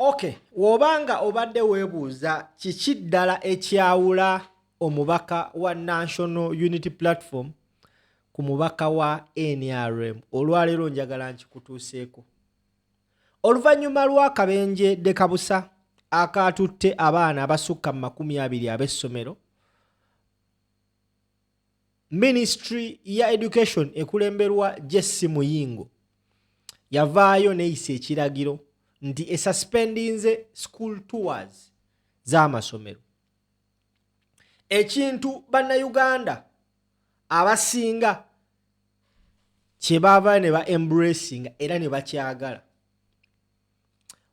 Okay, wobanga obadde weebuuza kiki ddala ekyawula omubaka wa National Unity Platform ku mubaka wa NRM, olwaleero njagala nkikutuuseeko. Oluvannyuma lw'akabenje Dekabusa akaatutte abaana abasukka mu 20 ab'essomero, Ministry ya Education ekulemberwa Jesse Muyingo yavaayo neeyisa ekiragiro nti esuspendinze school tours z'amasomero. Ekintu bannayuganda abasinga kye baava ne ba embracing era ne bakyagala.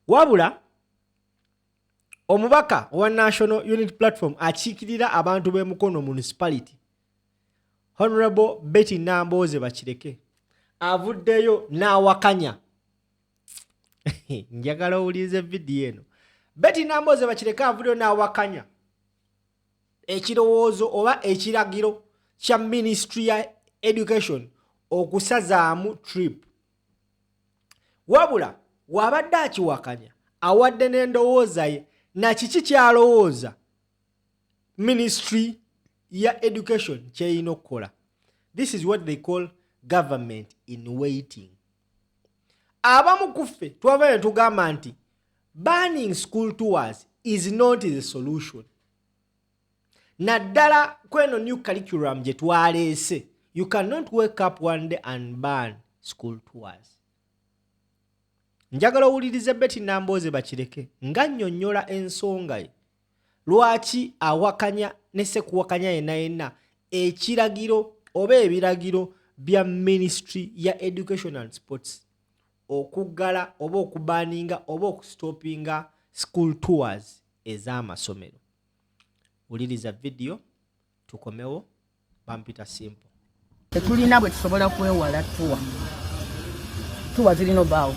Wabula omubaka wa National Unity Platform akiikirira abantu b'e Mukono Municipality, Honorable Betty Nambooze Bakireke, avuddeyo n'awakanya. Njagala owulirize vidiyo eno. Betty Nambooze Bakireke avuddeyo n'awakanya ekirowoozo oba ekiragiro kya Ministry ya Education okusazaamu trip. Wabula wabadde akiwakanya awadde n'endowooza ye na kiki kyalowooza Ministry ya Education kyeyina okukola. This is what they call government in waiting. Abamu kuffe twava ne tugamba nti banning school tours is not the solution. Naddala kweno new curriculum gye twaleese, you cannot wake up one day and ban school tours. Njagala owulirize Betty Nambooze Bakireke nga nnyonnyola ensonga ye lwaki awakanya ne sekuwakanya yenna ekiragiro oba ebiragiro bya Ministry ya Education and Sports okuggala oba okubaninga oba okustopinga school tours ez'amasomero. Wuliriza video tukomewo. Bampita Simple. Tetulina bwe tusobola kwewala tuwa zirino baawo.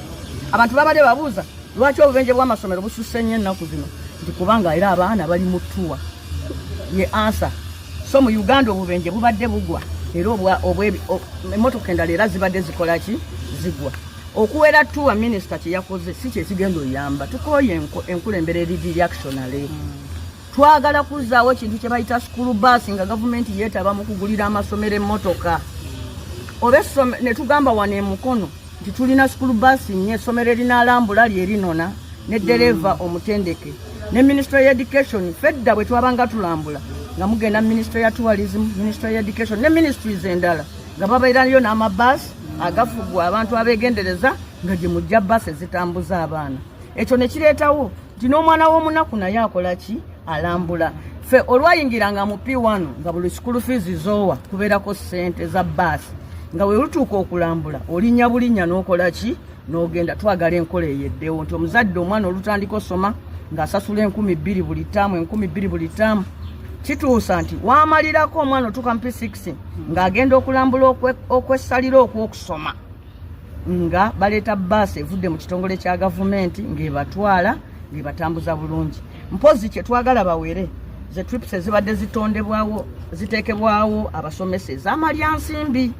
Abantu babadde babuuza lwaki obubenje bw'amasomero bususse nnyo ennaku zino, nti kubanga era abaana bali mu ttuwa. Ye answer. So mu Uganda obubenje bubadde bugwa era emmotoka endala era zibadde zikola ki? Zigwa. Okuwera ttuwa minisita kye yakoze si kye kigenda oyamba. Tukooye enkulembera eri reactionary. Twagala kuzaawo ekintu kye bayita school bus nga gavumenti yeetaba mu kugulira amasomero emmotoka. Ne tugamba wano e Mukono nti tulina school bus nnyo, essomero erinaalambula lyerinona ne dereva omutendeke. Ne Ministry ya Education fedda bwe twabanga tulambula nga mugenda Ministry ya Tourism, Ministry ya Education ne ministries endala nga babairayo n'amabasi agafugwa abantu abeegendereza nga gye mujja basi zitambuza abaana. Ekyo ne kireetawo nti n'omwana w'omunaku naye akola ki? Alambula. Fe olwayingiranga mu P1 nga buli school fees zoowa kubeerako ssente za basi, nga we lutuuka okulambula olinnya bulinnya n'okola ki? N'ogenda. Twagala enkola eyeddewo nti omuzadde omwana olutandika osoma ng'asasula 2,000 buli ttaamu, 2,000 buli ttaamu. Kituusa nti waamalirako omwana otuuka mu P6 ng'agenda okulambula okwessalira okw'okusoma nga baleeta bbaasi evudde mu kitongole kya gavumenti ng'ebatwala ng'ebatambuza bulungi. Mpozi kye twagala bawere ze trips ezibadde zitondebwawo ziteekebwawo abasomesa ez'amalyansimbi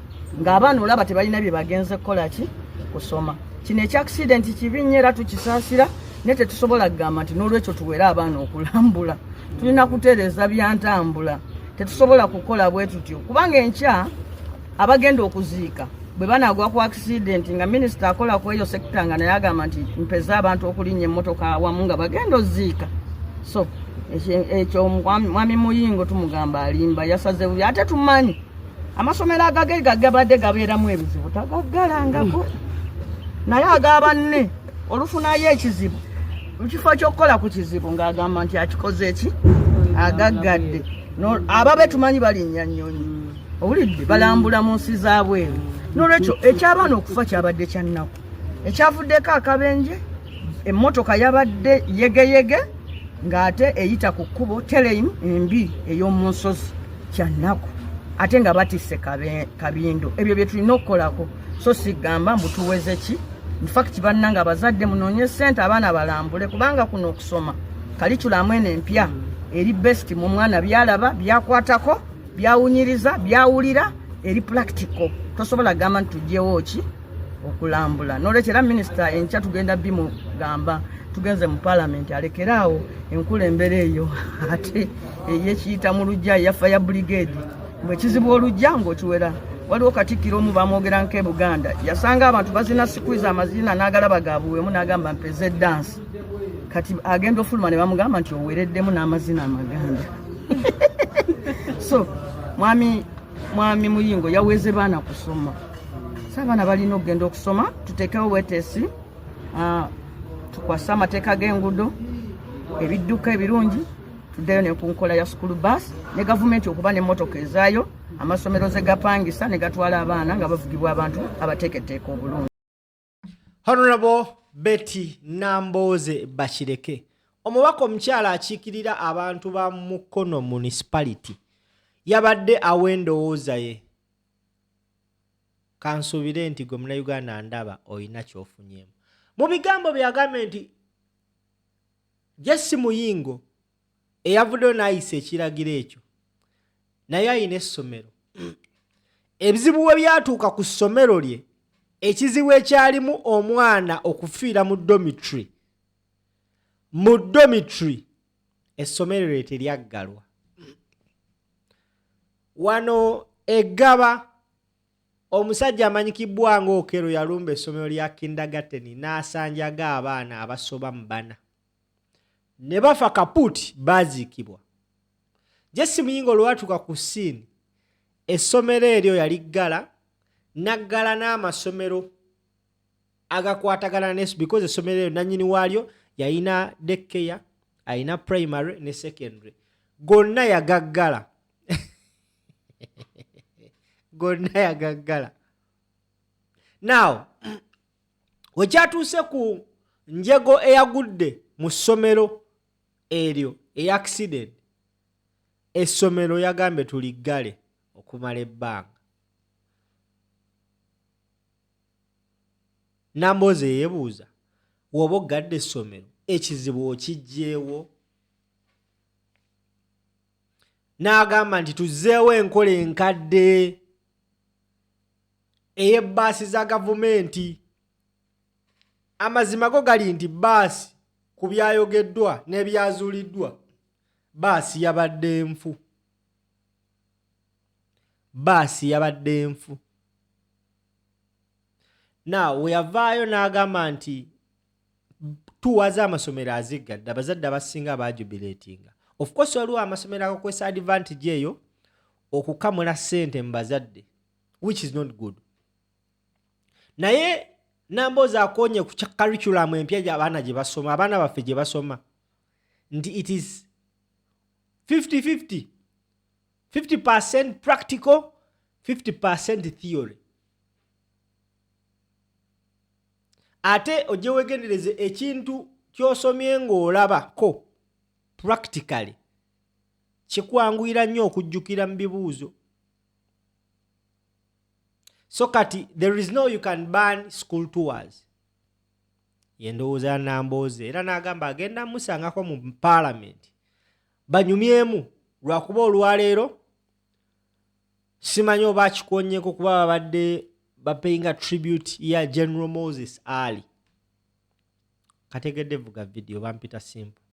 ng'abaana olaba tebalina bye bagenze kukola ki? Kusoma. Kino ekyakisidenti kibi nnyo era tukisaasira naye tetusobola kugamba nti n'olwekyo tuwere abaana okulambula. Tulina kutereeza byantambula. Tetusobola kukola bwe tutyo kubanga enkya abagenda okuziika bwe banaagwa ku accident nga minisita akola ku eyo sekita nga naye agamba nti mpeza abantu okulinnya emmotoka awamu nga bagenda oziika. So ekyo mwami Muyingo tumugamba alimba yasaze bubi. Ate tumanyi amasomero agage gagabadde gabeeramu ebizibu tagaggalangako naye agabanne olufunayo ekizibu ekifo ky'okukola ku kizibu ng'agamba nti akikoze eki? Agaggadde. Ababe tumanyi balinnya nnyonyi owulidde balambula mu nsi zaabweru. N'olwekyo eky'abaana okufa kyabadde kya nnaku. Ekyavuddeko akabenje emmotoka yabadde yegeyege ng'ate eyita ku kkubo terrain embi ey'omu nsozi kya nnaku ate nga batisse kabindo. Ebyo bye tulina okukolako. So sigamba mbu tuweze ki? In fact bannanga abazadde munoonye ssente abaana balambule kubanga kuno okusoma kaliculamu eno empya eri best mu mwana byalaba byakwatako byawunyiriza byawulira eri practical. Tosobola gamba nti tujjewo ki? Okulambula. N'olwekyo era minisita enkya tugenda bimugamba tugenze mu parliament alekeraawo enkulembera eyo ate eyekiyita mu lujja eya fire brigade bwe kizibu olujja ng'okiwera waliwo katikkiro omu bamwogera nke Buganda yasanga abantu bazina sikuiza amazina n'agalaba gabuweemu n'agamba mpeze dansi kati agenda ofuluma ne bamugamba nti owereddemu n'amazina amaganda so mwami Muyingo yaweze baana kusoma sabaana balina okugenda okusoma tuteekewo weteesi tukwasa amateeka g'enguudo ebidduka ebirungi tuddeyo ne ku nkola ya school bus ne gavumenti okuba n'emmotoka ezaayo amasomero ze gapangisa ne gatwala abaana nga bavugibwa abantu abateeketeeka obulungi. Honorable Betty Nambooze Bakireke omubaka omukyala akiikirira abantu ba Mukono municipality yabadde awendowooza ye kansuubire nti gwe Munnayuganda ndaba oyina ky'ofunyeemu mu bigambo byagambye nti Jesse Muyingo eyavuddeyo n'ayisa ekiragiro ekyo naye ayina essomero ebizibu we byatuuka ku ssomero lye ekizibu ekyalimu omwana okufiira mu dormitory essomero lye teryaggalwa wano eggaba omusajja amanyikibbwa ng'Okero yalumba essomero lya kindergarten n'asanjaga abaana abasoba mu 4 ne bafa kapuuti baaziikibwa. Jesse Muyingo lwatuuka ku ssiini essomero eryo yaliggala naggala n'amasomero agakwatagana n'esso because essomero eryo nannyini waalyo yalina daycare alina primary ne secondary gonna yagaggala gonna yagaggala. Now wekyatuuse ku njego eyagudde mu ssomero eryo accident essomero yagambe tuliggale okumala ebbanga. Nambooze yeebuuza woba oggadde essomero ekizibu okijjeewo n'agamba nti tuzzeewo enkola enkadde ey'ebbaasi za gavumenti. Amazima go gali nti bbaasi ku byayogeddwa n'ebyazuuliddwa bbaasi yabadde nfu. Now weyavaayo n'agamba nti tuwaze amasomero aziggadde abazadde abasinga baajubileetinga. Of course waliwo amasomero agakozesa advantage eyo okukamula ssente mu bazadde which is not good. Naye Nambooze akonye ku curriculum empya gy'abaana gye basoma abaana baffe gye basoma nti it is 50-50 50% practical 50% theory. Ate ojje weegendereze ekintu ky'osomye ng'olabako practically kikwanguyira nnyo okujjukira mu bibuuzo. So kati there is no you can ban school tours. Yendowooza ya Nambooze era n'agamba agenda musangako mu parliament banyumyemu lwakuba olwaleero simanyi oba akikonnyeko kuba babadde bapayinga tribute ya General Moses Ali. Kategedde vuga video bampita simple.